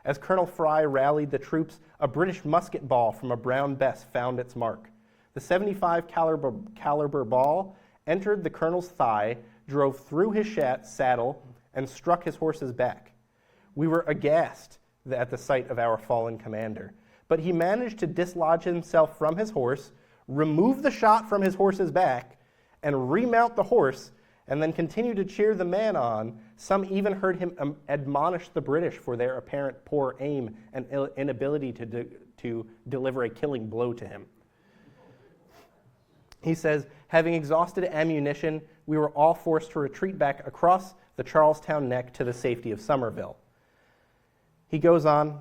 As Colonel Fry rallied the troops, a British musket ball from a Brown Bess found its mark. The 75 caliber ball entered the colonel's thigh, drove through his saddle, and struck his horse's back. We were aghast at the sight of our fallen commander, but he managed to dislodge himself from his horse, remove the shot from his horse's back, and remount the horse, and then continue to cheer the man on. Some even heard him admonish the British for their apparent poor aim and inability to deliver a killing blow to him. He says, having exhausted ammunition, we were all forced to retreat back across the Charlestown Neck to the safety of Somerville. He goes on,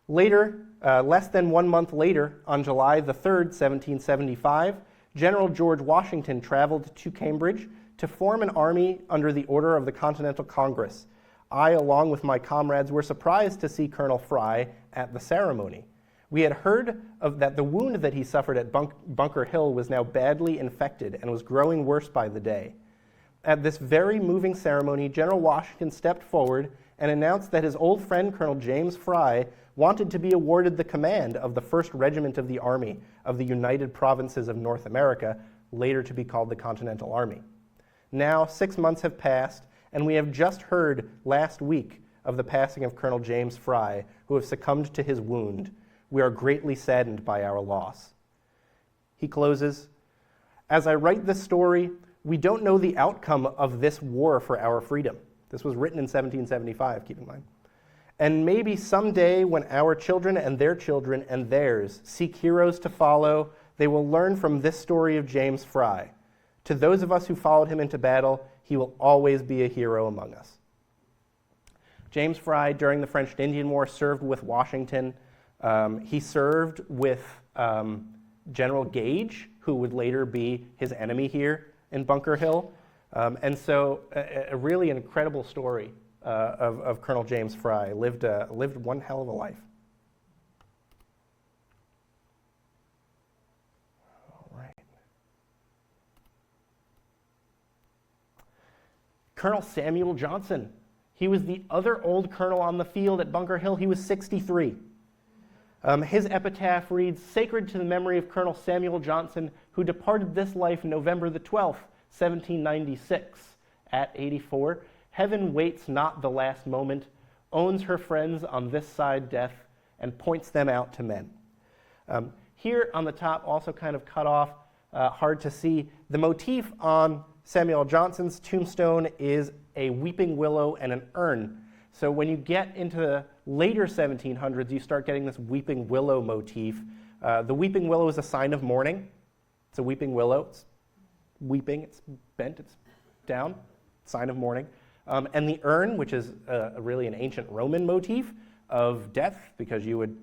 later, less than 1 month later, on July the 3rd, 1775, General George Washington traveled to Cambridge to form an army under the order of the Continental Congress. I, along with my comrades, were surprised to see Colonel Fry at the ceremony. We had heard that the wound that he suffered at Bunker Hill was now badly infected and was growing worse by the day. At this very moving ceremony, General Washington stepped forward and announced that his old friend, Colonel James Fry, wanted to be awarded the command of the 1st Regiment of the Army of the United Provinces of North America, later to be called the Continental Army. Now, 6 months have passed, and we have just heard last week of the passing of Colonel James Fry, who has succumbed to his wound. We are greatly saddened by our loss. He closes, as I write this story, we don't know the outcome of this war for our freedom. This was written in 1775, keep in mind. And maybe someday when our children and theirs seek heroes to follow, they will learn from this story of James Fry. To those of us who followed him into battle, he will always be a hero among us. James Fry, during the French and Indian War, served with Washington. He served with General Gage, who would later be his enemy here in Bunker Hill. And so a really incredible story of Colonel James Fry. Lived one hell of a life. All right. Colonel Samuel Johnson. He was the other old colonel on the field at Bunker Hill. He was 63. His epitaph reads, "Sacred to the memory of Colonel Samuel Johnson, who departed this life November the 12th, 1796, at 84. Heaven waits not the last moment, owns her friends on this side death, and points them out to men." Here on the top, also kind of cut off, hard to see, the motif on Samuel Johnson's tombstone is a weeping willow and an urn. So when you get into the later 1700s, you start getting this weeping willow motif. The weeping willow is a sign of mourning. It's a weeping willow. It's weeping, it's bent, it's down, sign of mourning. And the urn, which is really an ancient Roman motif of death, because you would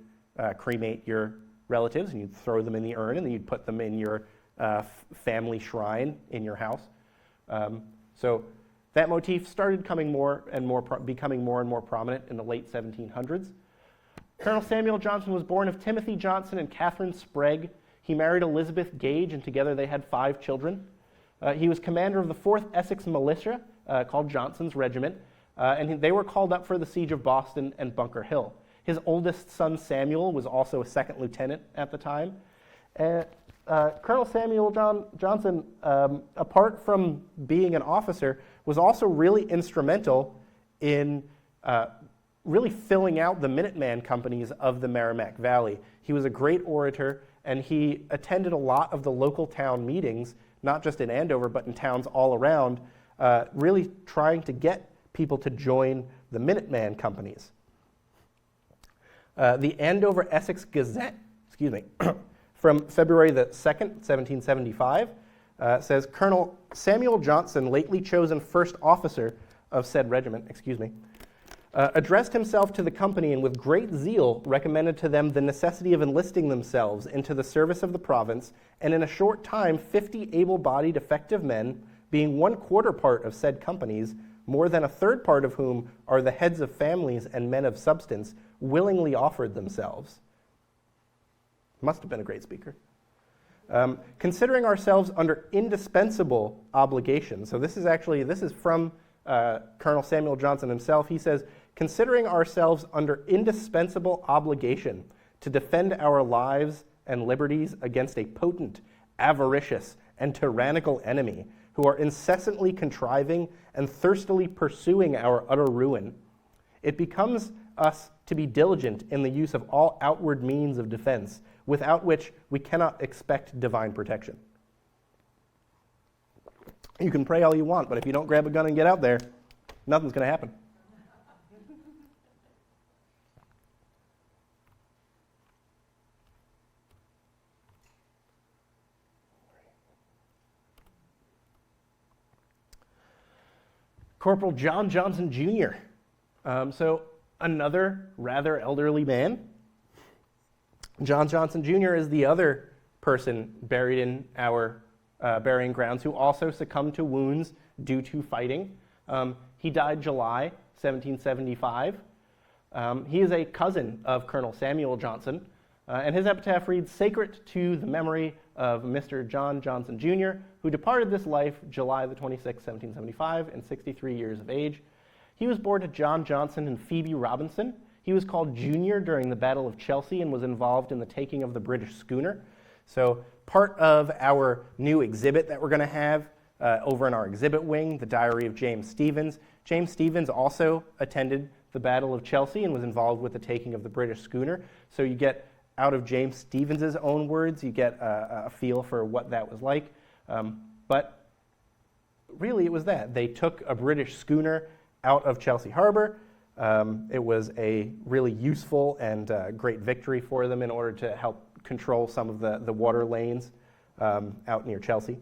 cremate your relatives and you'd throw them in the urn and then you'd put them in your family shrine in your house. So that motif started becoming more and more prominent in the late 1700s. Colonel Samuel Johnson was born of Timothy Johnson and Catherine Sprague. He married Elizabeth Gage, and together they had 5 children. He was commander of the 4th Essex Militia, called Johnson's Regiment, and they were called up for the siege of Boston and Bunker Hill. His oldest son, Samuel, was also a 2nd lieutenant at the time. Colonel Samuel Johnson, apart from being an officer, was also really instrumental in really filling out the Minuteman companies of the Merrimack Valley. He was a great orator, and he attended a lot of the local town meetings, not just in Andover, but in towns all around, really trying to get people to join the Minuteman companies. The Andover Essex Gazette, from February the 2nd, 1775, says, Colonel Samuel Johnson, lately chosen first officer of said regiment, addressed himself to the company and with great zeal recommended to them the necessity of enlisting themselves into the service of the province, and in a short time 50 able-bodied effective men, being 1/4 part of said companies, more than 1/3 part of whom are the heads of families and men of substance, willingly offered themselves. Must have been a great speaker. Considering ourselves under indispensable obligations. So this is from Colonel Samuel Johnson himself. He says, considering ourselves under indispensable obligation to defend our lives and liberties against a potent, avaricious, and tyrannical enemy who are incessantly contriving and thirstily pursuing our utter ruin, it becomes us to be diligent in the use of all outward means of defense, without which we cannot expect divine protection. You can pray all you want, but if you don't grab a gun and get out there, nothing's going to happen. Corporal John Johnson Jr. So another rather elderly man. John Johnson Jr. is the other person buried in our burying grounds who also succumbed to wounds due to fighting. He died July 1775. He is a cousin of Colonel Samuel Johnson, and his epitaph reads, "Sacred to the memory of Mr. John Johnson Jr., who departed this life July the 26th, 1775, and 63 years of age. He was born to John Johnson and Phoebe Robinson. He was called Junior during the Battle of Chelsea and was involved in the taking of the British schooner." So part of our new exhibit that we're going to have over in our exhibit wing, the Diary of James Stephens. James Stephens also attended the Battle of Chelsea and was involved with the taking of the British schooner. So you get, out of James Stephens' own words, you get a feel for what that was like. But really it was that. They took a British schooner out of Chelsea Harbor. It was a really useful and great victory for them in order to help control some of the water lanes out near Chelsea.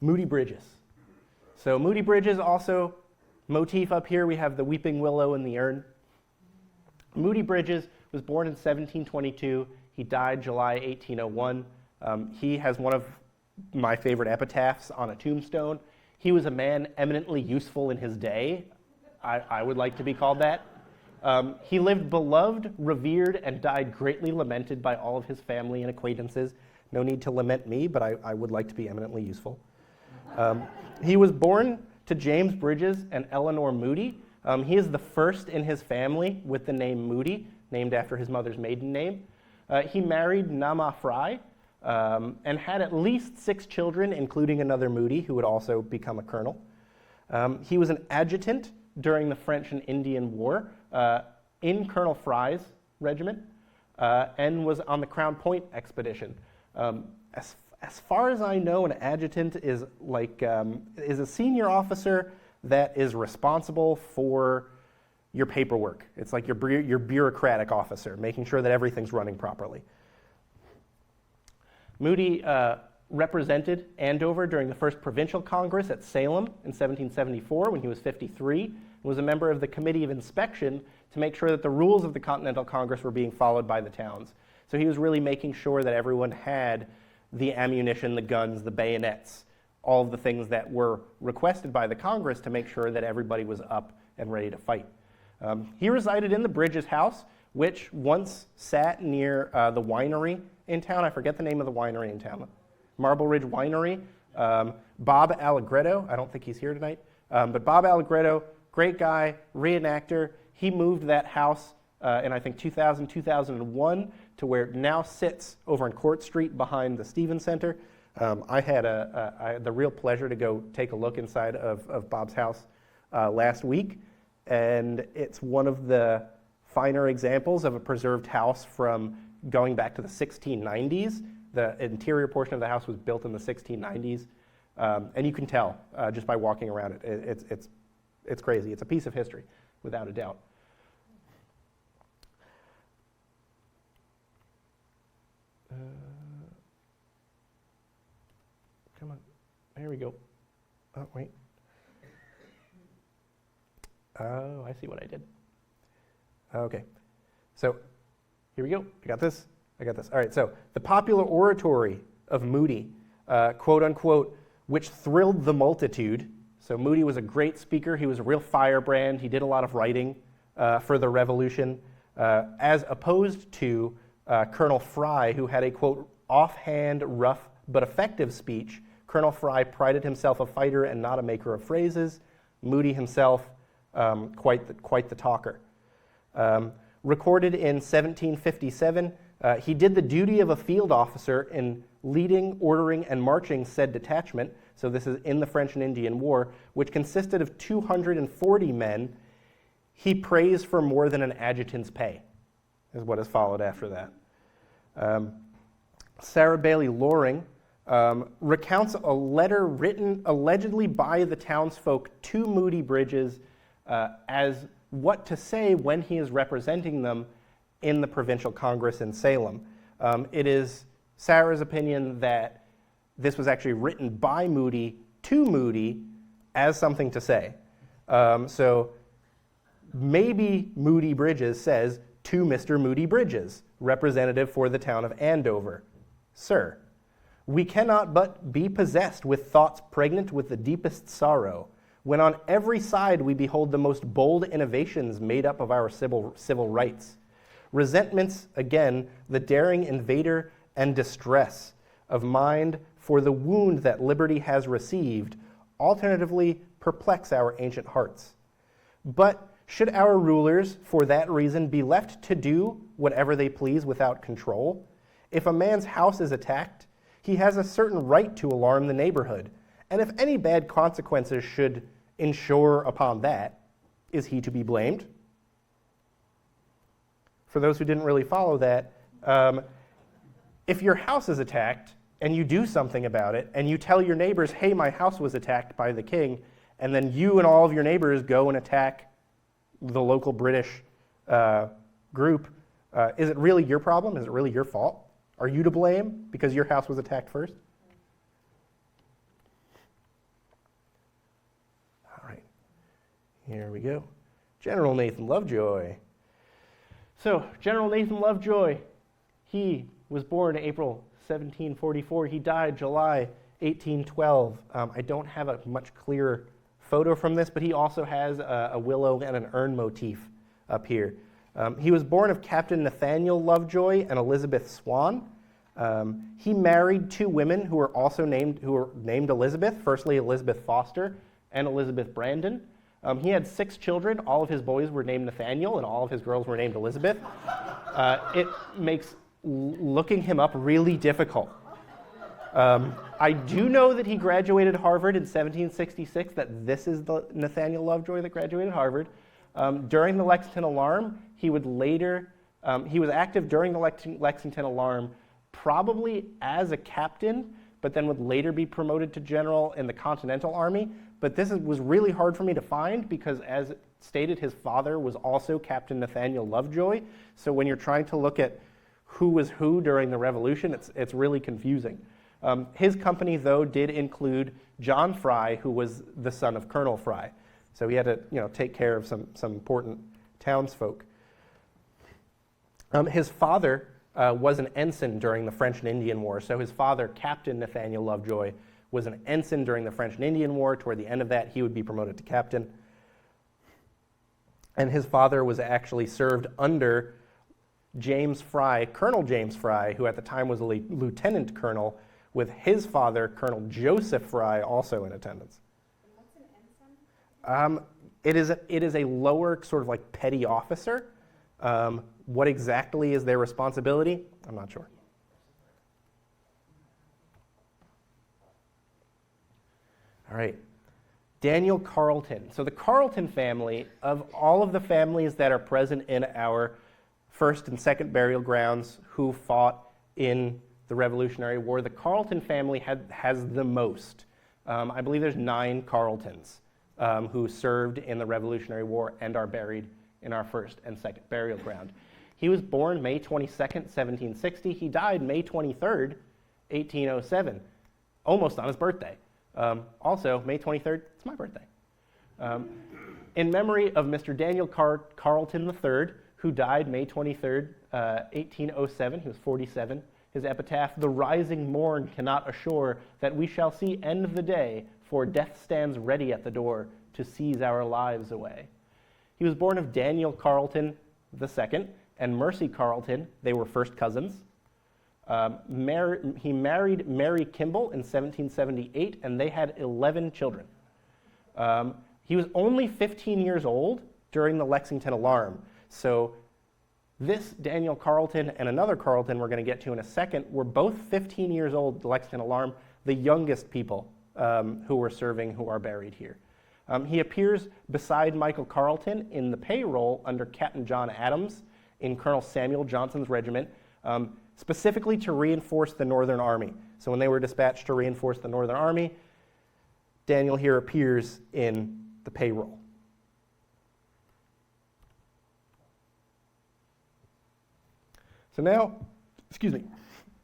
Moody Bridges. So Moody Bridges also, motif up here, we have the weeping willow and the urn. Moody Bridges was born in 1722. He died July 1801. He has one of my favorite epitaphs on a tombstone. He was a man eminently useful in his day. I would like to be called that. He lived beloved, revered, and died greatly lamented by all of his family and acquaintances. No need to lament me, but I would like to be eminently useful. He was born to James Bridges and Eleanor Moody. He is the first in his family with the name Moody, named after his mother's maiden name. He married Nama Fry and had at least 6 children, including another Moody, who would also become a colonel. He was an adjutant during the French and Indian War in Colonel Fry's regiment and was on the Crown Point expedition. As far as I know, an adjutant is is a senior officer that is responsible for your paperwork. It's like your bureaucratic officer, making sure that everything's running properly. Moody represented Andover during the first provincial congress at Salem in 1774 when he was 53, and was a member of the Committee of Inspection to make sure that the rules of the Continental Congress were being followed by the towns. So he was really making sure that everyone had the ammunition, the guns, the bayonets, all of the things that were requested by the Congress to make sure that everybody was up and ready to fight. He resided in the Bridges house, which once sat near the winery in town. I forget the name of the winery in town. Marble Ridge Winery. Bob Allegretto, I don't think he's here tonight, but Bob Allegretto, great guy, reenactor. He moved that house in I think 2000, 2001 to where it now sits over on Court Street behind the Stevens Center. I had the real pleasure to go take a look inside of Bob's house last week, and it's one of the finer examples of a preserved house from going back to the 1690s. The interior portion of the house was built in the 1690s, and you can tell just by walking around it. It's crazy. It's a piece of history, without a doubt. Come on, there we go. Oh, wait. Oh, I see what I did. Okay, so here we go. I got this. All right, so the popular oratory of Moody, quote unquote, which thrilled the multitude. So Moody was a great speaker. He was a real firebrand. He did a lot of writing for the Revolution, as opposed to Colonel Fry, who had a, quote, offhand, rough, but effective speech. Colonel Fry prided himself a fighter and not a maker of phrases. Moody himself, quite the talker. Recorded in 1757, he did the duty of a field officer in leading, ordering, and marching said detachment. So this is in the French and Indian War, which consisted of 240 men. He praised for more than an adjutant's pay, is what has followed after that. Sarah Bailey Loring recounts a letter written allegedly by the townsfolk to Moody Bridges as what to say when he is representing them in the provincial congress in Salem. It is Sarah's opinion that this was actually written by Moody to Moody as something to say. So maybe Moody Bridges says to Mr. Moody Bridges, representative for the town of Andover, Sir, we cannot but be possessed with thoughts pregnant with the deepest sorrow, when on every side we behold the most bold innovations made up of our civil rights. Resentments, again, the daring invader and distress of mind for the wound that liberty has received, alternatively perplex our ancient hearts. But should our rulers, for that reason, be left to do whatever they please without control? If a man's house is attacked, he has a certain right to alarm the neighborhood, and if any bad consequences should ensure upon that, is he to be blamed? For those who didn't really follow that, if your house is attacked and you do something about it, and you tell your neighbors, hey, my house was attacked by the king, and then you and all of your neighbors go and attack the local British group, is it really your problem? Is it really your fault? Are you to blame because your house was attacked first? All right, here we go. General Nathan Lovejoy. So, General Nathan Lovejoy, he was born April 1744. He died July 1812. I don't have a much clearer photo from this, but he also has a willow and an urn motif up here. He was born of Captain Nathaniel Lovejoy and Elizabeth Swan. He married two women who were named Elizabeth. Firstly, Elizabeth Foster and Elizabeth Brandon. He had 6 children. All of his boys were named Nathaniel, and all of his girls were named Elizabeth. It makes looking him up really difficult. I do know that he graduated Harvard in 1766, that this is the Nathaniel Lovejoy that graduated Harvard. During the Lexington Alarm, he was active during the Lexington Alarm, probably as a captain, but then would later be promoted to general in the Continental Army. But this was really hard for me to find because, as stated, his father was also Captain Nathaniel Lovejoy. So when you're trying to look at who was who during the Revolution, it's really confusing. His company, though, did include John Fry, who was the son of Colonel Fry. So he had to, take care of some important townsfolk. His father was an ensign during the French and Indian War. So his father, Captain Nathaniel Lovejoy, was an ensign during the French and Indian War. Toward the end of that, he would be promoted to captain. And his father was actually served under James Fry, Colonel James Fry, who at the time was a lieutenant colonel, with his father, Colonel Joseph Fry, also in attendance. What's an ensign? It is a lower sort of like petty officer. What exactly is their responsibility? I'm not sure. All right, Daniel Carleton. So the Carleton family, of all of the families that are present in our first and second burial grounds who fought in the Revolutionary War, the Carleton family has the most. I believe there's 9 Carletons who served in the Revolutionary War and are buried in our first and second burial ground. He was born May 22nd, 1760. He died May 23rd, 1807, almost on his birthday. Also, May 23rd, it's my birthday. In memory of Mr. Daniel Carleton III, who died May 23rd, 1807, he was 47. His epitaph, "The rising morn cannot assure that we shall see end of the day, for death stands ready at the door to seize our lives away." He was born of Daniel Carleton II and Mercy Carleton. They were first cousins. He married Mary Kimball in 1778, and they had 11 children. He was only 15 years old during the Lexington Alarm. So this Daniel Carleton and another Carleton we're going to get to in a second were both 15 years old at the Lexington Alarm, the youngest people who were serving, who are buried here. He appears beside Michael Carleton in the payroll under Captain John Adams in Colonel Samuel Johnson's regiment, specifically to reinforce the Northern Army. So when they were dispatched to reinforce the Northern Army, Daniel here appears in the payroll. So now,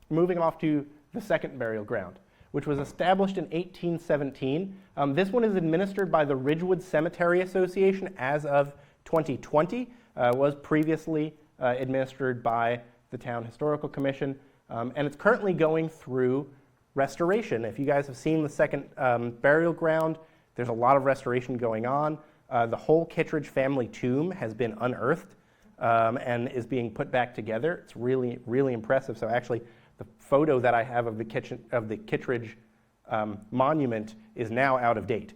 moving off to the second burial ground, which was established in 1817. This one is administered by the Ridgewood Cemetery Association as of 2020, was previously administered by the Town Historical Commission, and it's currently going through restoration. If you guys have seen the second burial ground, there's a lot of restoration going on. The whole Kittredge family tomb has been unearthed and is being put back together. It's really, really impressive. So actually, the photo that I have of the Kittredge monument is now out of date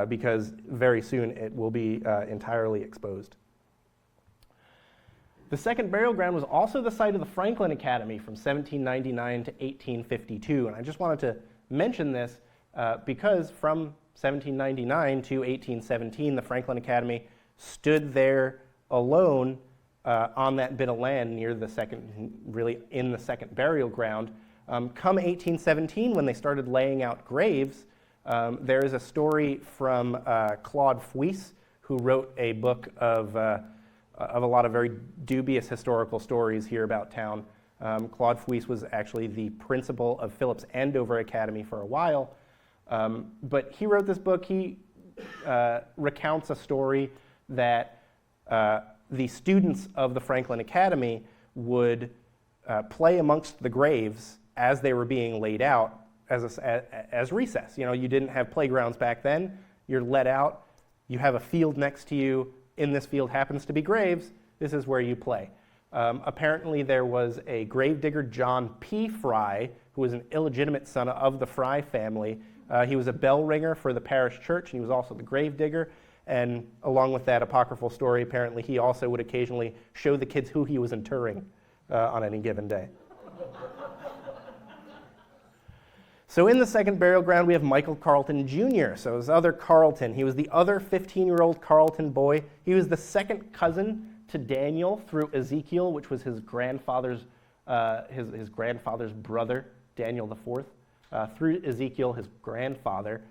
because very soon it will be entirely exposed. The second burial ground was also the site of the Franklin Academy from 1799 to 1852. And I just wanted to mention this because from 1799 to 1817, the Franklin Academy stood there alone on that bit of land near the second, really in the second burial ground. Come 1817, when they started laying out graves, there is a story from Claude Fuisse, who wrote a book of a lot of very dubious historical stories here about town. Claude Fuisse was actually the principal of Phillips Andover Academy for a while, but he wrote this book. He recounts a story that the students of the Franklin Academy would play amongst the graves as they were being laid out as recess. You know, you didn't have playgrounds back then. You're let out. You have a field next to you. In this field happens to be graves. This is where you play. Apparently there was a gravedigger, John P. Fry, who was an illegitimate son of the Fry family. He was a bell ringer for the parish church, and he was also the gravedigger. And along with that apocryphal story, apparently he also would occasionally show the kids who he was interring on any given day. So in the second burial ground, we have Michael Carleton Jr. So his other Carleton. He was the other 15-year-old Carleton boy. He was the second cousin to Daniel through Ezekiel, which was his grandfather's his grandfather's brother, Daniel IV. Through Ezekiel, his grandfather's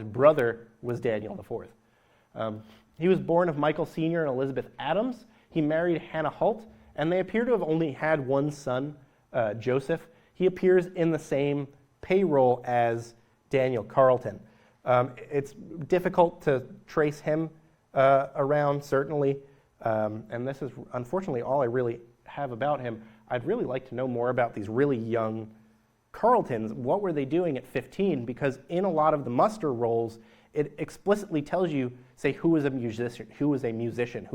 brother was Daniel IV. He was born of Michael Sr. and Elizabeth Adams. He married Hannah Holt, and they appear to have only had one son, Joseph. He appears in the same payroll as Daniel Carleton. It's difficult to trace him around, certainly, and this is unfortunately all I really have about him. I'd really like to know more about these really young Carletons. What were they doing at 15? Because in a lot of the muster rolls, it explicitly tells you, say, who was a musician, who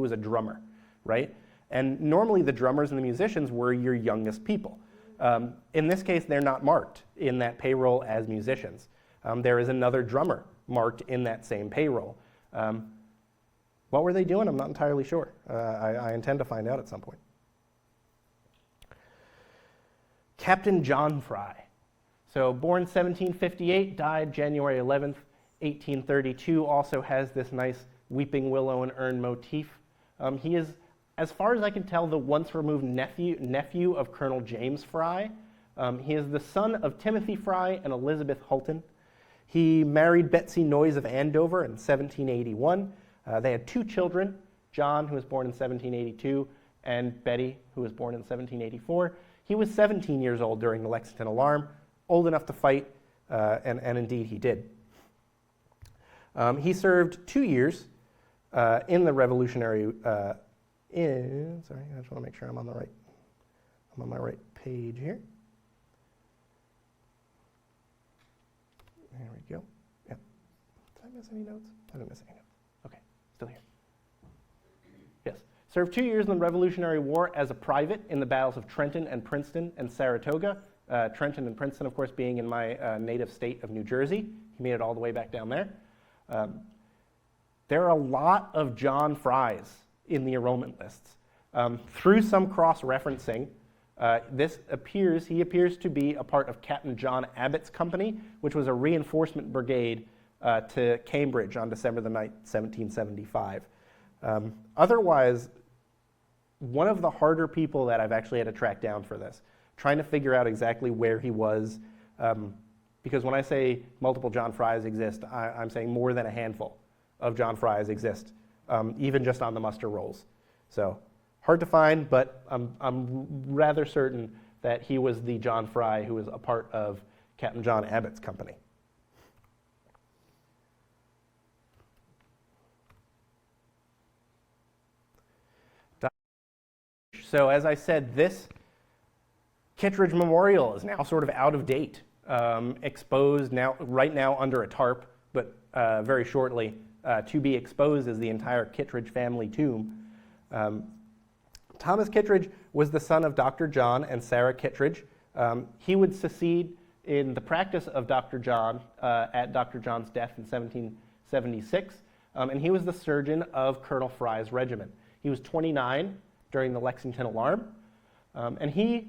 was a drummer, right? And normally the drummers and the musicians were your youngest people. In this case, they're not marked in that payroll as musicians. There is another drummer marked in that same payroll. What were they doing? I'm not entirely sure. I intend to find out at some point. Captain John Fry. So born 1758, died January 11th, 1832, also has this nice weeping willow and urn motif. He is, as far as I can tell, the once-removed nephew of Colonel James Fry. He is the son of Timothy Fry and Elizabeth Hulton. He married Betsy Noyes of Andover in 1781. They had two children, John, who was born in 1782, and Betty, who was born in 1784. He was 17 years old during the Lexington Alarm, old enough to fight, and indeed he did. He served 2 years in the Revolutionary. Sorry, I just want to make sure I'm on my right page here. There we go. Yep. Did I miss any notes? I didn't miss any notes. Okay, still here. Yes. Served 2 years in the Revolutionary War as a private in the battles of Trenton and Princeton and Saratoga. Trenton and Princeton, of course, being in my native state of New Jersey. He made it all the way back down there. There are a lot of John Frys in the enrollment lists. Through some cross-referencing, he appears to be a part of Captain John Abbott's company, which was a reinforcement brigade to Cambridge on December the 9th, 1775. Otherwise, one of the harder people that I've actually had to track down for this, trying to figure out exactly where he was, because when I say multiple John Frys exist, I'm saying more than a handful of John Frys exist, even just on the muster rolls. So hard to find, but I'm rather certain that he was the John Fry who was a part of Captain John Abbott's company. So as I said, this Kittredge Memorial is now sort of out of date, exposed right now under a tarp, but very shortly to be exposed as the entire Kittredge family tomb. Thomas Kittredge was the son of Dr. John and Sarah Kittredge. He would succeed in the practice of Dr. John at Dr. John's death in 1776, and he was the surgeon of Colonel Fry's regiment. He was 29 during the Lexington Alarm, and he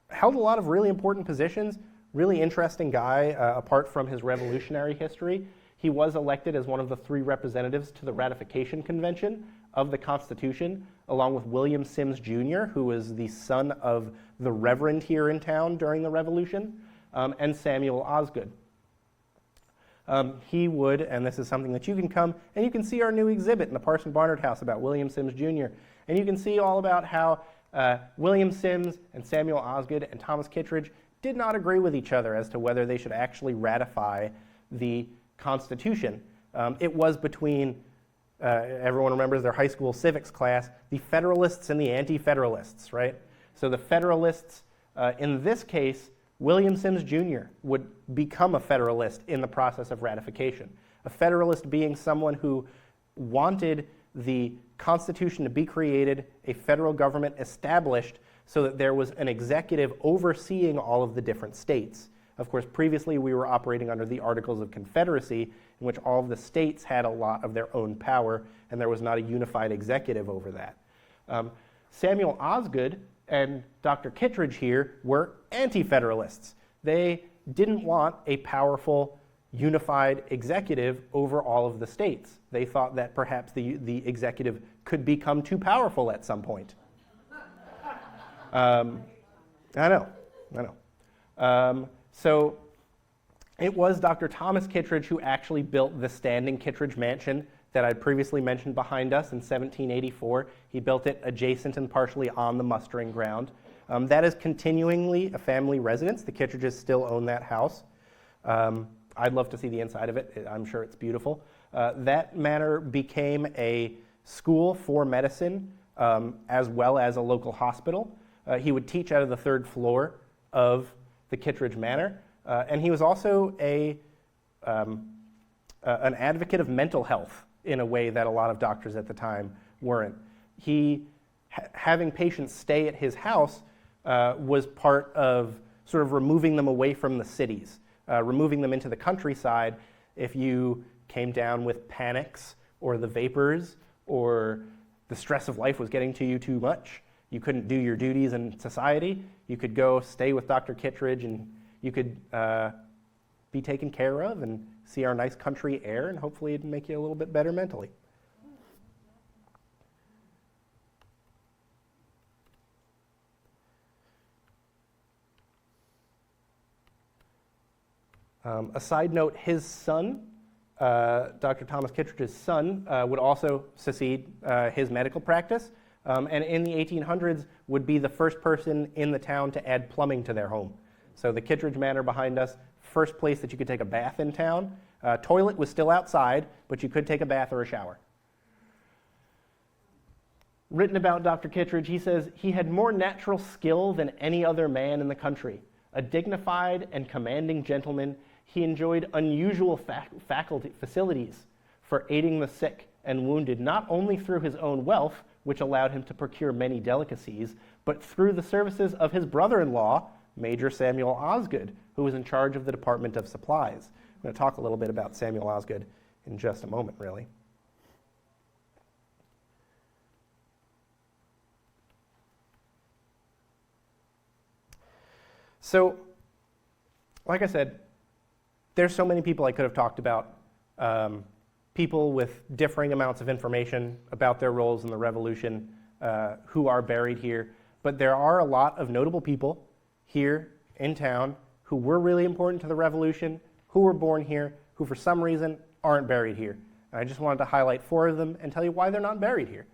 held a lot of really important positions, really interesting guy apart from his revolutionary history. He was elected as one of the 3 representatives to the ratification convention of the Constitution, along with William Sims Jr., who was the son of the Reverend here in town during the Revolution, and Samuel Osgood. He would, and this is something that you can come, and you can see our new exhibit in the Parson Barnard House about William Sims Jr., and you can see all about how William Sims and Samuel Osgood and Thomas Kittredge did not agree with each other as to whether they should actually ratify the Constitution. It was between, everyone remembers their high school civics class, the Federalists and the Anti-Federalists, right? So the Federalists, in this case, William Sims Jr. would become a Federalist in the process of ratification. A Federalist being someone who wanted the Constitution to be created, a federal government established, so that there was an executive overseeing all of the different states. Of course, previously we were operating under the Articles of Confederacy, in which all of the states had a lot of their own power, and there was not a unified executive over that. Samuel Osgood and Dr. Kittredge here were anti-federalists. They didn't want a powerful, unified executive over all of the states. They thought that perhaps the executive could become too powerful at some point. I know. So it was Dr. Thomas Kittredge who actually built the standing Kittredge Mansion that I previously mentioned behind us in 1784. He built it adjacent and partially on the mustering ground. That is continuingly a family residence. The Kittredges still own that house. I'd love to see the inside of it. I'm sure it's beautiful. That manor became a school for medicine as well as a local hospital. He would teach out of the 3rd floor of the Kittredge Manor, and he was also an advocate of mental health in a way that a lot of doctors at the time weren't. Having patients stay at his house was part of sort of removing them away from the cities, removing them into the countryside. If you came down with panics or the vapors or the stress of life was getting to you too much, you couldn't do your duties in society, you could go stay with Dr. Kittredge and you could be taken care of and see our nice country air, and hopefully it'd make you a little bit better mentally. A side note, his son, Dr. Thomas Kittredge's son, would also succeed his medical practice, and in the 1800s would be the first person in the town to add plumbing to their home. So the Kittredge Manor behind us, first place that you could take a bath in town. Toilet was still outside, but you could take a bath or a shower. Written about Dr. Kittredge, he says, he had more natural skill than any other man in the country. A dignified and commanding gentleman, he enjoyed unusual facilities for aiding the sick and wounded, not only through his own wealth, which allowed him to procure many delicacies, but through the services of his brother-in-law, Major Samuel Osgood, who was in charge of the Department of Supplies. I'm going to talk a little bit about Samuel Osgood in just a moment, really. So, like I said, there's so many people I could have talked about, people with differing amounts of information about their roles in the Revolution who are buried here. But there are a lot of notable people here in town who were really important to the Revolution, who were born here, who for some reason aren't buried here. And I just wanted to highlight 4 of them and tell you why they're not buried here.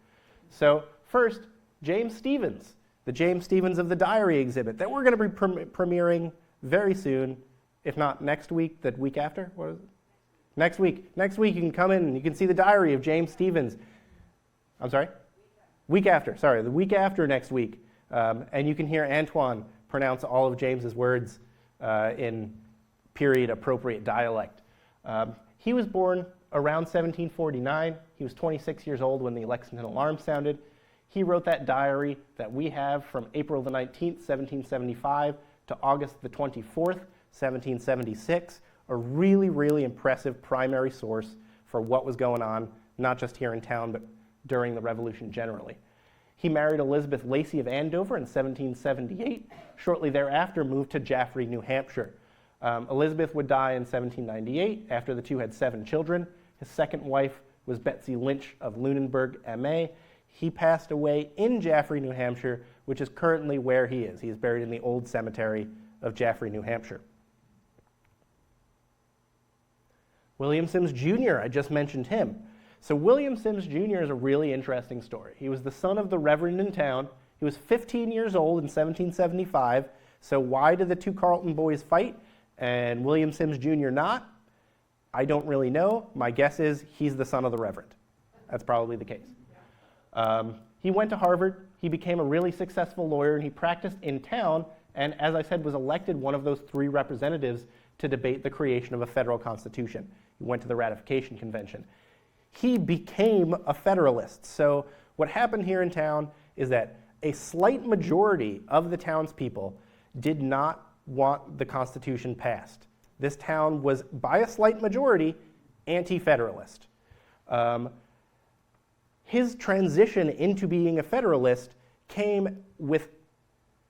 So first, James Stevens, the James Stevens of the Diary exhibit that we're going to be premiering very soon, if not next week, the week after? What is it? Next week. Next week you can come in and you can see the diary of James Stevens. I'm sorry? Week after, sorry, the week after next week. And you can hear Antoine pronounce all of James's words in period-appropriate dialect. He was born around 1749. He was 26 years old when the Lexington alarm sounded. He wrote that diary that we have from April the 19th, 1775 to August the 24th, 1776, a really, really impressive primary source for what was going on, not just here in town, but during the Revolution generally. He married Elizabeth Lacey of Andover in 1778. Shortly thereafter, moved to Jaffrey, New Hampshire. Elizabeth would die in 1798 after the two had 7 children. His second wife was Betsy Lynch of Lunenburg, MA. He passed away in Jaffrey, New Hampshire, which is currently where he is. He is buried in the old cemetery of Jaffrey, New Hampshire. William Sims Jr., I just mentioned him. So William Sims Jr. is a really interesting story. He was the son of the Reverend in town. He was 15 years old in 1775. So why did the 2 Carleton boys fight and William Sims Jr. not? I don't really know. My guess is he's the son of the Reverend. That's probably the case. He went to Harvard. He became a really successful lawyer, and he practiced in town, and as I said, was elected one of those 3 representatives to debate the creation of a federal constitution. He went to the ratification convention. He became a Federalist. So what happened here in town is that a slight majority of the townspeople did not want the Constitution passed. This town was, by a slight majority, anti-Federalist. His transition into being a Federalist came with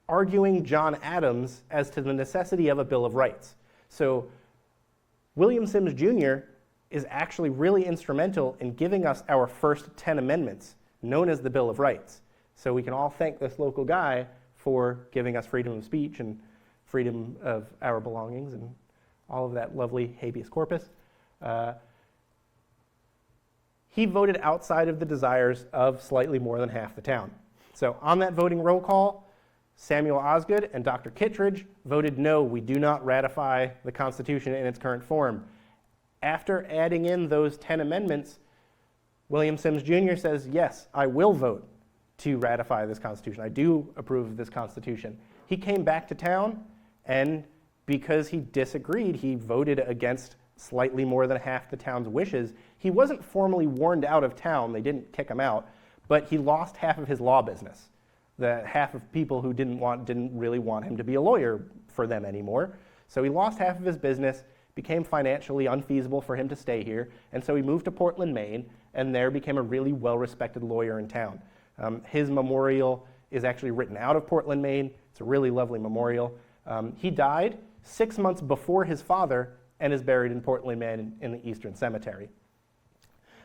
arguing John Adams as to the necessity of a Bill of Rights. So William Sims Jr. is actually really instrumental in giving us our first 10 amendments, known as the Bill of Rights. So we can all thank this local guy for giving us freedom of speech and freedom of our belongings and all of that lovely habeas corpus. He voted outside of the desires of slightly more than half the town. So on that voting roll call, Samuel Osgood and Dr. Kittredge voted no, we do not ratify the Constitution in its current form. After adding in those 10 amendments, William Sims Jr. says, yes, I will vote to ratify this Constitution. I do approve of this Constitution. He came back to town, and because he disagreed, he voted against slightly more than half the town's wishes. He wasn't formally warned out of town. They didn't kick him out, but he lost half of his law business. The half of people who didn't really want him to be a lawyer for them anymore. So he lost half of his business, became financially unfeasible for him to stay here, and so he moved to Portland, Maine, and there became a really well-respected lawyer in town. His memorial is actually written out of Portland, Maine. It's a really lovely memorial. He died 6 months before his father and is buried in Portland, Maine in the Eastern Cemetery.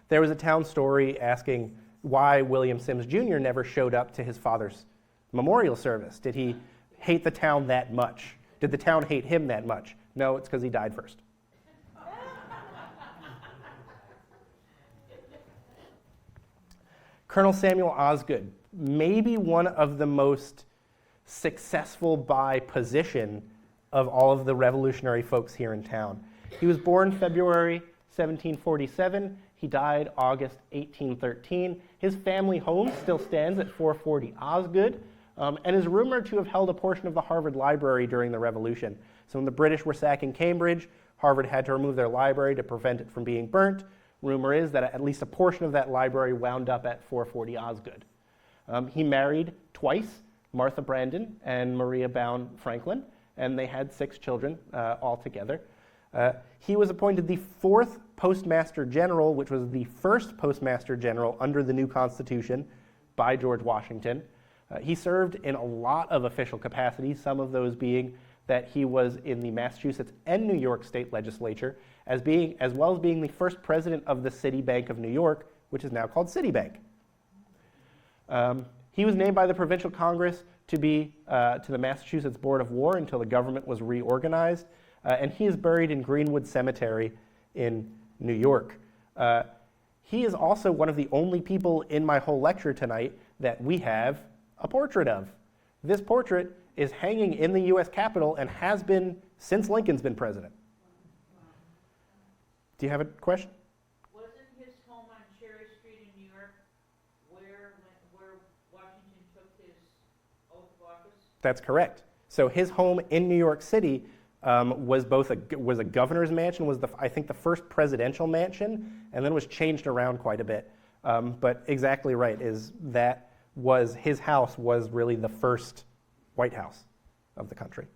There was a town story asking why William Sims Jr. never showed up to his father's memorial service. Did he hate the town that much? Did the town hate him that much? No, it's because he died first. Colonel Samuel Osgood, maybe one of the most successful by position of all of the Revolutionary folks here in town. He was born February 1747. He died August 1813. His family home still stands at 440 Osgood, and is rumored to have held a portion of the Harvard Library during the Revolution. So when the British were sacking Cambridge, Harvard had to remove their library to prevent it from being burnt. Rumor is that at least a portion of that library wound up at 440 Osgood. He married twice, Martha Brandon and Maria Bound Franklin, and they had 6 children altogether. He was appointed the 4th Postmaster General, which was the first Postmaster General under the new Constitution by George Washington. He served in a lot of official capacities, some of those being that he was in the Massachusetts and New York state legislature, as well as being the first president of the City Bank of New York, which is now called Citibank. He was named by the Provincial Congress to the Massachusetts Board of War until the government was reorganized, and he is buried in Greenwood Cemetery in New York. He is also one of the only people in my whole lecture tonight that we have a portrait of. This portrait is hanging in the U.S. Capitol and has been since Lincoln's been president. Do you have a question? Wasn't his home on Cherry Street in New York where Washington took his oath of office? That's correct. So his home in New York City was a governor's mansion, was I think the first presidential mansion, and then was changed around quite a bit. But exactly right, his house was really the first White House of the country.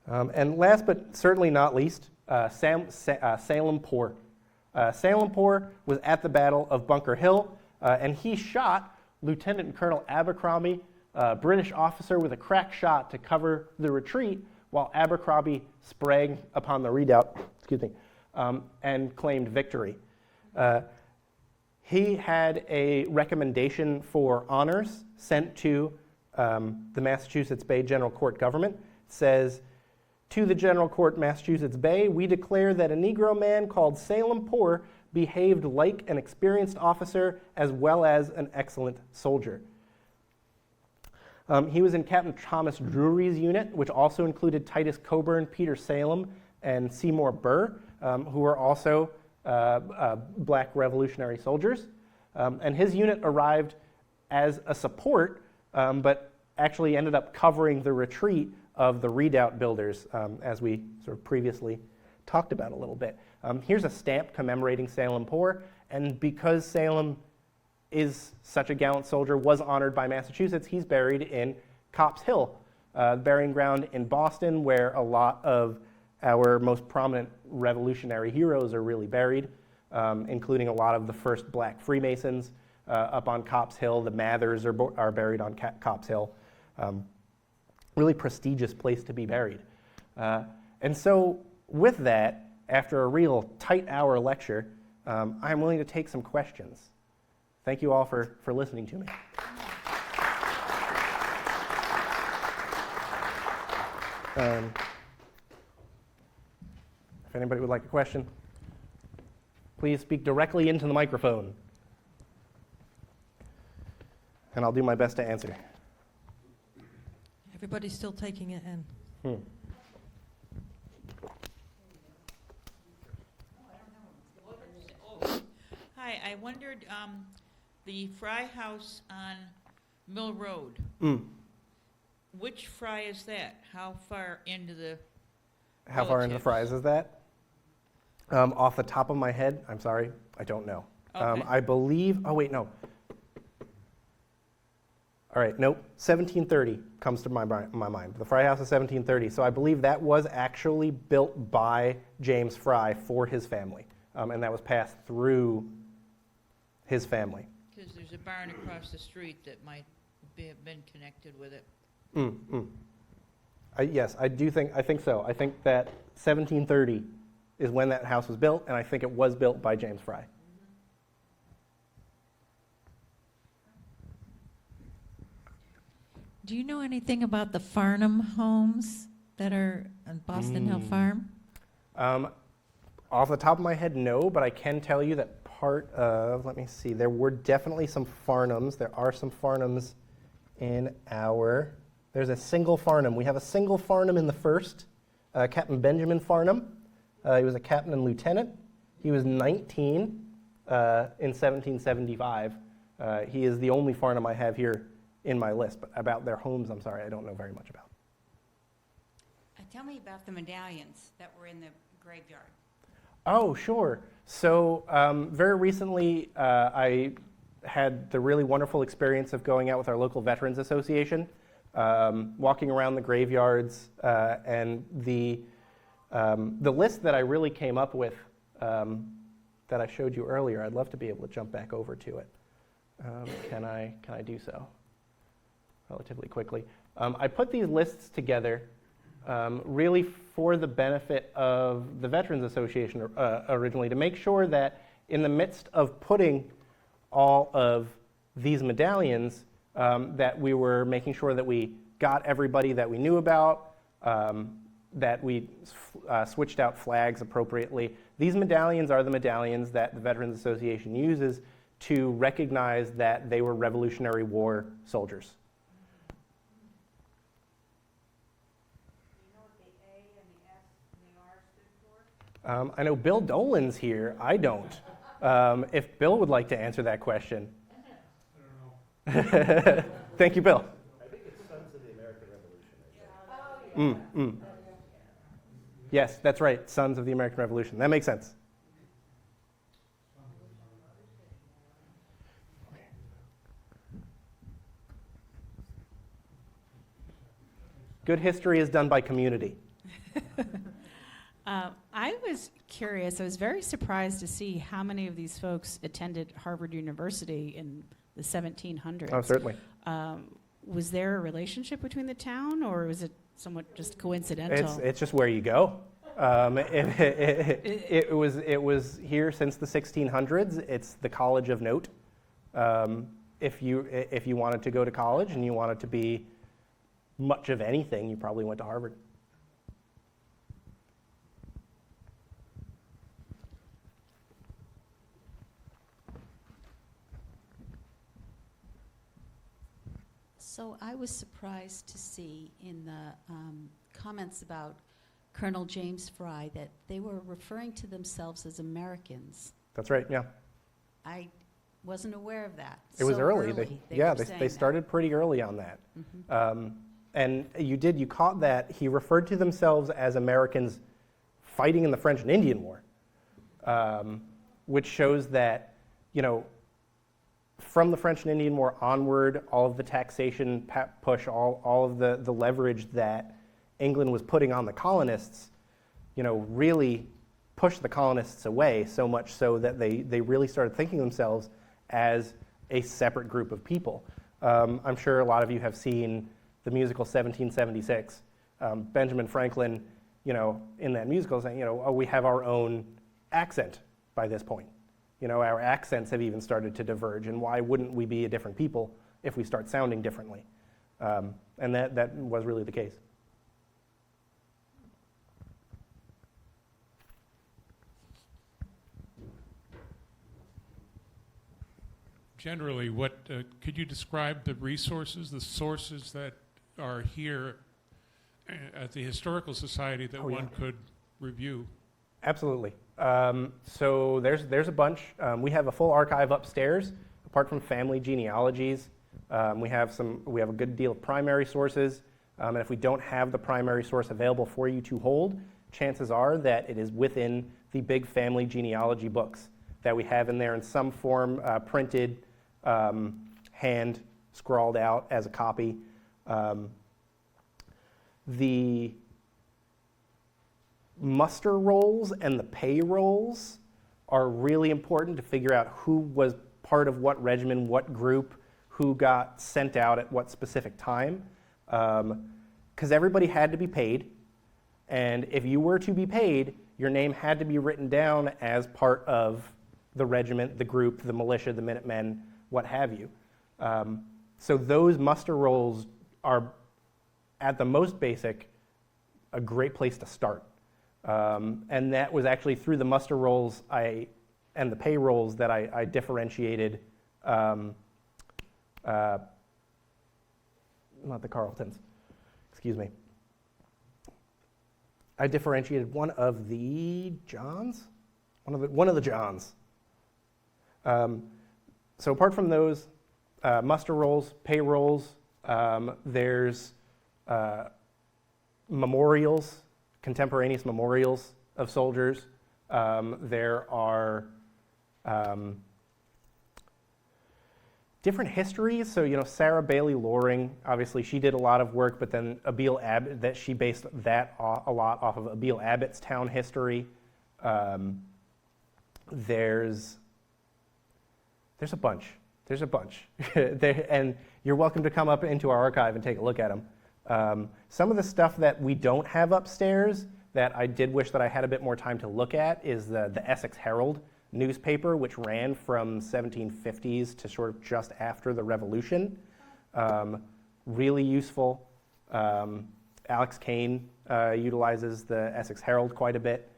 And last but certainly not least, Salem-Poor. Salem-Poor was at the Battle of Bunker Hill, and he shot Lieutenant Colonel Abercrombie, a British officer, with a crack shot to cover the retreat, while Abercrombie sprang upon the redoubt, and claimed victory. He had a recommendation for honors sent to the Massachusetts Bay General Court government. It says, "To the General Court, Massachusetts Bay, we declare that a Negro man called Salem-Poor behaved like an experienced officer as well as an excellent soldier." He was in Captain Thomas Drury's unit, which also included Titus Coburn, Peter Salem, and Seymour Burr, who were also black Revolutionary soldiers. And his unit arrived as a support, but actually ended up covering the retreat of the redoubt builders, as we sort of previously talked about a little bit. Here's a stamp commemorating Salem-Poor, and because Salem is such a gallant soldier, was honored by Massachusetts, he's buried in Copp's Hill, burying ground in Boston, where a lot of our most prominent Revolutionary heroes are really buried, including a lot of the first black Freemasons up on Copp's Hill. The Mathers are buried on Copp's Hill. Really prestigious place to be buried. And so with that, after a real tight hour lecture, I'm willing to take some questions. Thank you all for listening to me. If anybody would like a question, please speak directly into the microphone, and I'll do my best to answer. Everybody's still taking it in. Hi, I wondered, the Fry House on Mill Road, which Fry is that? How far into the How far into the Fries is that? Off the top of my head, I'm sorry, I don't know. Okay. I believe, oh wait, no. All right, nope, 1730 comes to my mind. The Fry House is 1730, so I believe that was actually built by James Fry for his family, and that was passed through his family. Because there's a barn across the street that might have been connected with it. Yes, I think so. I think that 1730 is when that house was built, and I think it was built by James Fry. Do you know anything about the Farnham homes that are on Boston Hill Farm? Off the top of my head, no, but I can tell you that part of, let me see, there were definitely some Farnhams. There are some Farnhams in there's a single Farnham. We have a single Farnham in the first, Captain Benjamin Farnham. He was a captain and lieutenant. He was 19 in 1775. He is the only Farnham I have here in my list, but about their homes, I'm sorry, I don't know very much about. Tell me about the medallions that were in the graveyard. Oh, sure. So very recently, I had the really wonderful experience of going out with our local Veterans Association, walking around the graveyards, and the list that I really came up with that I showed you earlier. I'd love to be able to jump back over to it. Can I do so relatively quickly? I put these lists together really for the benefit of the Veterans Association originally, to make sure that in the midst of putting all of these medallions, that we were making sure that we got everybody that we knew about, that we switched out flags appropriately. These medallions are the medallions that the Veterans Association uses to recognize that they were Revolutionary War soldiers. I know Bill Dolan's here. I don't. If Bill would like to answer that question. I don't know. Thank you, Bill. I think it's Sons of the American Revolution. Yes, that's right. Sons of the American Revolution. That makes sense. Good history is done by community. I was curious. I was very surprised to see how many of these folks attended Harvard University in the 1700s. Oh, certainly. Was there a relationship between the town, or was it somewhat just coincidental? It's just where you go. It was here since the 1600s. It's the college of note. If you wanted to go to college and you wanted to be much of anything, you probably went to Harvard. So I was surprised to see in the comments about Colonel James Fry that they were referring to themselves as Americans. That's right, yeah. I wasn't aware of that. It was So early. were saying They started pretty early on that. And you caught that he referred to themselves as Americans fighting in the French and Indian War, which shows that, from the French and Indian War onward, all of the taxation push, all of the leverage that England was putting on the colonists, really pushed the colonists away, so much so that they really started thinking of themselves as a separate group of people. I'm sure a lot of you have seen the musical 1776. Benjamin Franklin, in that musical saying, oh, we have our own accent by this point. Our accents have even started to diverge, and why wouldn't we be a different people if we start sounding differently? And that was really the case. Generally, could you describe the resources, the sources that are here at the Historical Society that one could review? Absolutely. So there's a bunch. We have a full archive upstairs, apart from family genealogies. We have a good deal of primary sources, and if we don't have the primary source available for you to hold, chances are that it is within the big family genealogy books that we have in there in some form, printed, hand scrawled out as a copy. The muster rolls and the pay rolls are really important to figure out who was part of what regiment, what group, who got sent out at what specific time, because everybody had to be paid, and if you were to be paid, your name had to be written down as part of the regiment, the group, the militia, the Minutemen, what have you. So those muster rolls are, at the most basic, a great place to start. And that was actually through the muster rolls and the pay rolls that I differentiated, not the Carltons, excuse me. I differentiated one of the Johns? One of the Johns. So apart from those, muster rolls, pay rolls, there's memorials, contemporaneous memorials of soldiers. There are different histories. So, Sarah Bailey Loring, obviously she did a lot of work, but then Abiel Abbott, that she based that a lot off of Abiel Abbott's town history. There's a bunch. There's a bunch. And you're welcome to come up into our archive and take a look at them. Some of the stuff that we don't have upstairs that I did wish that I had a bit more time to look at is the Essex Herald newspaper, which ran from 1750s to sort of just after the Revolution. Really useful. Alex Kane utilizes the Essex Herald quite a bit.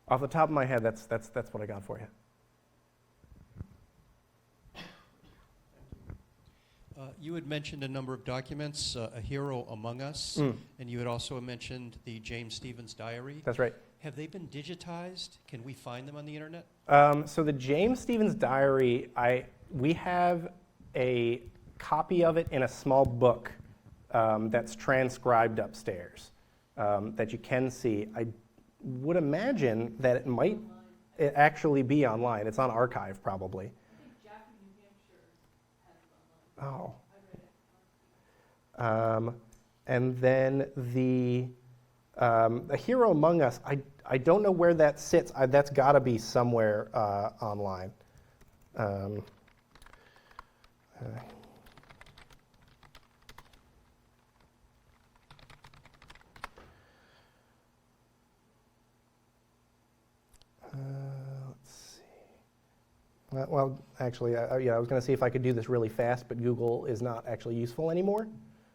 Off the top of my head, that's what I got for you. You had mentioned a number of documents, A Hero Among Us, and you had also mentioned the James Stevens Diary. That's right. Have they been digitized? Can we find them on the internet? So the James Stevens Diary, we have a copy of it in a small book that's transcribed upstairs that you can see. I would imagine that it might actually be online. It's on archive, probably. Oh. And then the A Hero Among Us, I don't know where that sits. That's got to be somewhere online. Let's see. Well, actually, I was going to see if I could do this really fast, but Google is not actually useful anymore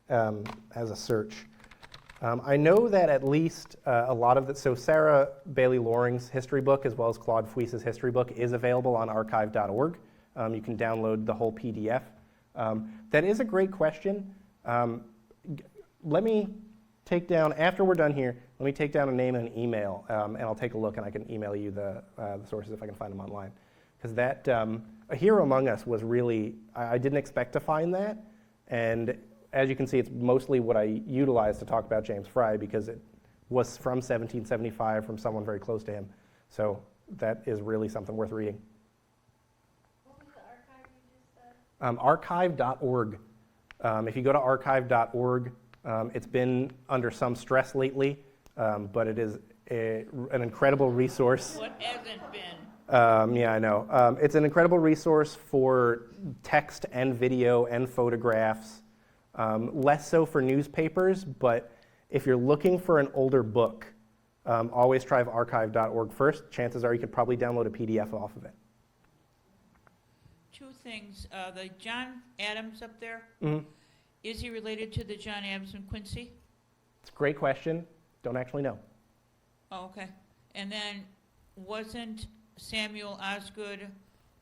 as a search. I know that at least a lot of so Sarah Bailey Loring's history book, as well as Claude Fuis's history book, is available on archive.org. You can download the whole PDF. That is a great question. Let me take down, after we're done here, let me take down a name and an email, and I'll take a look, and I can email you the sources if I can find them online. Because that, A Hero Among Us was really, I didn't expect to find that, and as you can see, it's mostly what I utilized to talk about James Fry, because it was from 1775 from someone very close to him. So that is really something worth reading. What was the archive you just said? Archive.org. If you go to archive.org, it's been under some stress lately, but it is an incredible resource. What hasn't been? Yeah, I know. It's an incredible resource for text and video and photographs. Less so for newspapers, but if you're looking for an older book, always try archive.org first. Chances are you could probably download a PDF off of it. Two things. The John Adams up there, Mm-hmm. is he related to the John Adams and Quincy? It's a great question. Don't actually know. Oh, okay. And then wasn't Samuel Osgood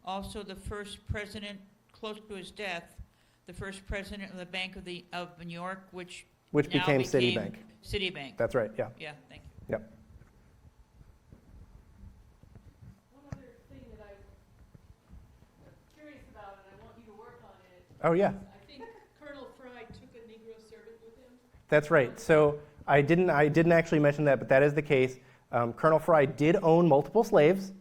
also the first president, close to his death, the first president of the Bank of New York, which now became Citibank. Citibank. That's right, yeah. Yeah, thank you. Yep. One other thing that I'm curious about, and I want you to work on it. Oh, yeah. I think Colonel Fry took a Negro servant with him. That's right. So I didn't actually mention that, but that is the case. Colonel Fry did own multiple slaves.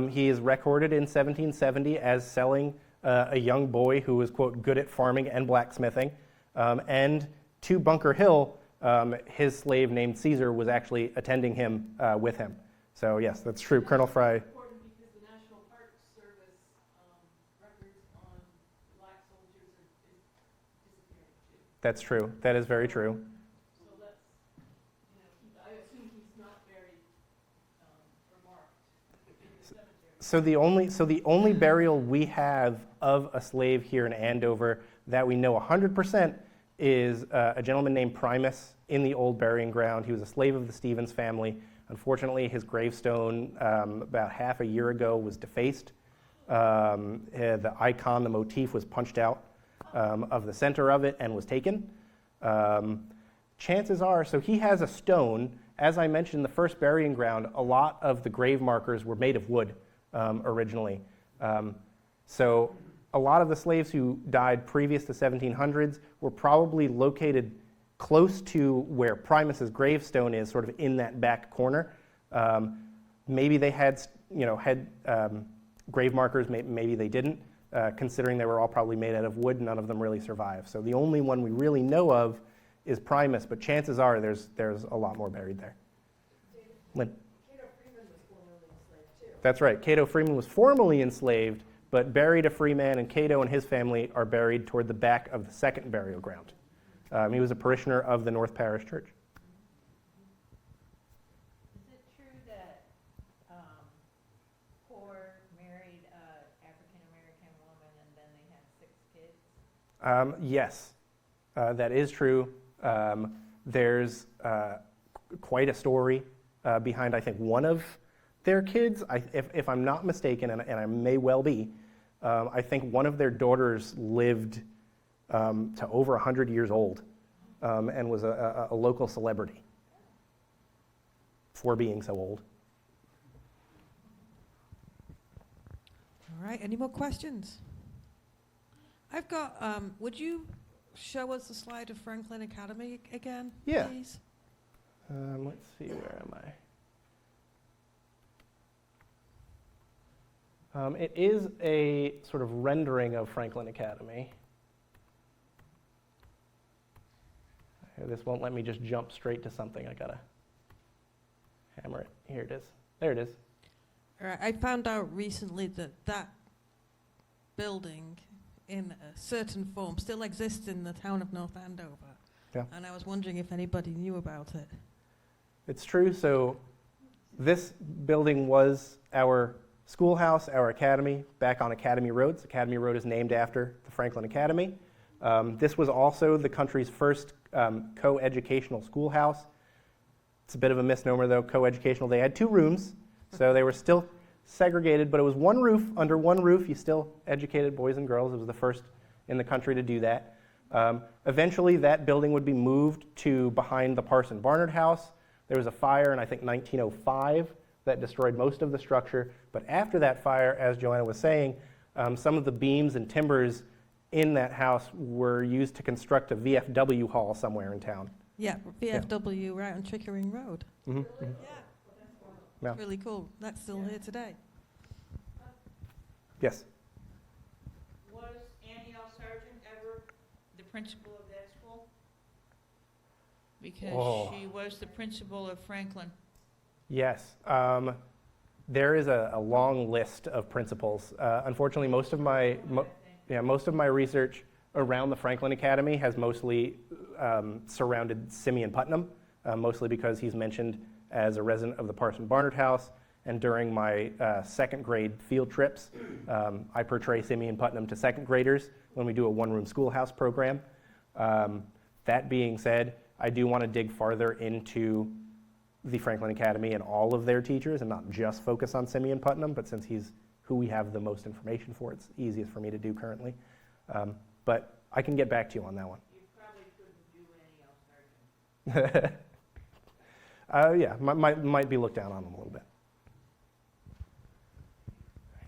He is recorded in 1770 as selling a young boy who was, quote, good at farming and blacksmithing. And to Bunker Hill, his slave named Caesar was actually attending him with him. So yes, that's true. Colonel Fry. Important because the National Park Service records on black soldiers is disappearing too. That's true. That is very true. So that's, I assume he's not very remarked in the cemetery. So the only burial we have of a slave here in Andover that we know 100% is a gentleman named Primus in the old burying ground. He was a slave of the Stevens family. Unfortunately, his gravestone about half a year ago was defaced. The icon, the motif, was punched out of the center of it and was taken. Chances are, so he has a stone. As I mentioned, the first burying ground, a lot of the grave markers were made of wood originally. So a lot of the slaves who died previous to 1700s were probably located close to where Primus's gravestone is, sort of in that back corner. Maybe they had grave markers, maybe they didn't. Considering they were all probably made out of wood, none of them really survived. So the only one we really know of is Primus, but chances are there's a lot more buried there. Lynn? Cato Freeman was formerly enslaved too. That's right. Cato Freeman was formerly enslaved, but buried a free man, and Cato and his family are buried toward the back of the second burial ground. He was a parishioner of the North Parish Church. Is it true that Poor married an African-American woman and then they had 6 kids? Yes, that is true. There's quite a story behind, I think, one of their kids. If I'm not mistaken, and I may well be, I think one of their daughters lived to over 100 years old and was a local celebrity for being so old. All right, any more questions? I've got, would you show us the slide of Franklin Academy again, Yeah. please? Let's see, where am I? It is a sort of rendering of Franklin Academy. This won't let me just jump straight to something. I gotta hammer it. Here it is. There it is. All right, I found out recently that that building in a certain form still exists in the town of North Andover. Yeah. And I was wondering if anybody knew about it. It's true. So this building was our schoolhouse, our academy, back on Academy Road. So Academy Road is named after the Franklin Academy. This was also the country's first co-educational schoolhouse. It's a bit of a misnomer, though, co-educational. They had 2 rooms, so they were still segregated, but it was one roof. Under one roof, you still educated boys and girls. It was the first in the country to do that. Eventually, that building would be moved to behind the Parson Barnard House. There was a fire in, I think, 1905 that destroyed most of the structure. But after that fire, as Joanna was saying, some of the beams and timbers in that house were used to construct a VFW hall somewhere in town. Yeah, VFW right on Chickering Road. Mm-hmm. Yeah. Yeah. Really cool. That's still here today. Yes. Was Annie L. Sargent ever the principal of that school? Because she was the principal of Franklin. Yes. There is a long list of principals. Unfortunately, most of my research around the Franklin Academy has mostly surrounded Simeon Putnam, mostly because he's mentioned as a resident of the Parson Barnard House. And during my second grade field trips, I portray Simeon Putnam to second graders when we do a one-room schoolhouse program. That being said, I do want to dig farther into the Franklin Academy and all of their teachers and not just focus on Simeon Putnam, but since he's who we have the most information for, it's easiest for me to do currently. But I can get back to you on that one. You probably couldn't do any L. Sargent. Yeah, might be looked down on them a little bit.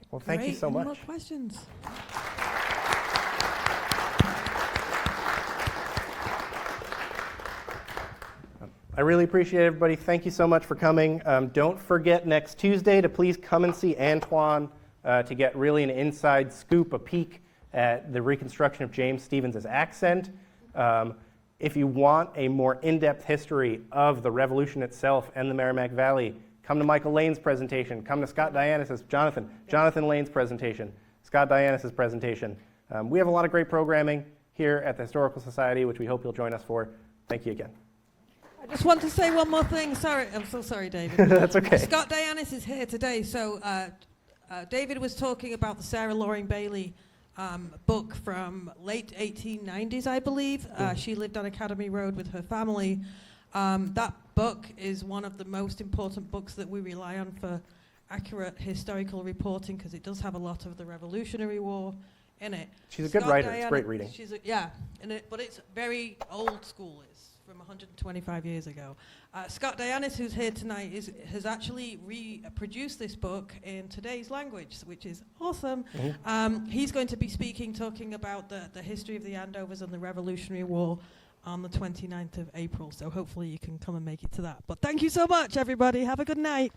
Well, thank you Great. so Any much. more questions? I really appreciate everybody. Thank you so much for coming. Don't forget next Tuesday to please come and see Antoine to get really an inside scoop, a peek at the reconstruction of James Stevens' accent. If you want a more in-depth history of the Revolution itself and the Merrimack Valley, come to Michael Lane's presentation. Come to Scott Dianis' Jonathan Lane's presentation, Scott Dianis' presentation. We have a lot of great programming here at the Historical Society, which we hope you'll join us for. Thank you again. I just want to say one more thing. Sorry, I'm so sorry, David. That's okay. Scott Dianis is here today. So David was talking about the Sarah Loring Bailey book from late 1890s, I believe. She lived on Academy Road with her family. That book is one of the most important books that we rely on for accurate historical reporting because it does have a lot of the Revolutionary War in it. She's a good writer. It's great reading. But it's very old school. It's from 125 years ago. Scott Dianis, who's here tonight, has actually reproduced this book in today's language, which is awesome. Mm-hmm. He's going to be talking about the history of the Andovers and the Revolutionary War on the 29th of April. So hopefully you can come and make it to that. But thank you so much, everybody. Have a good night.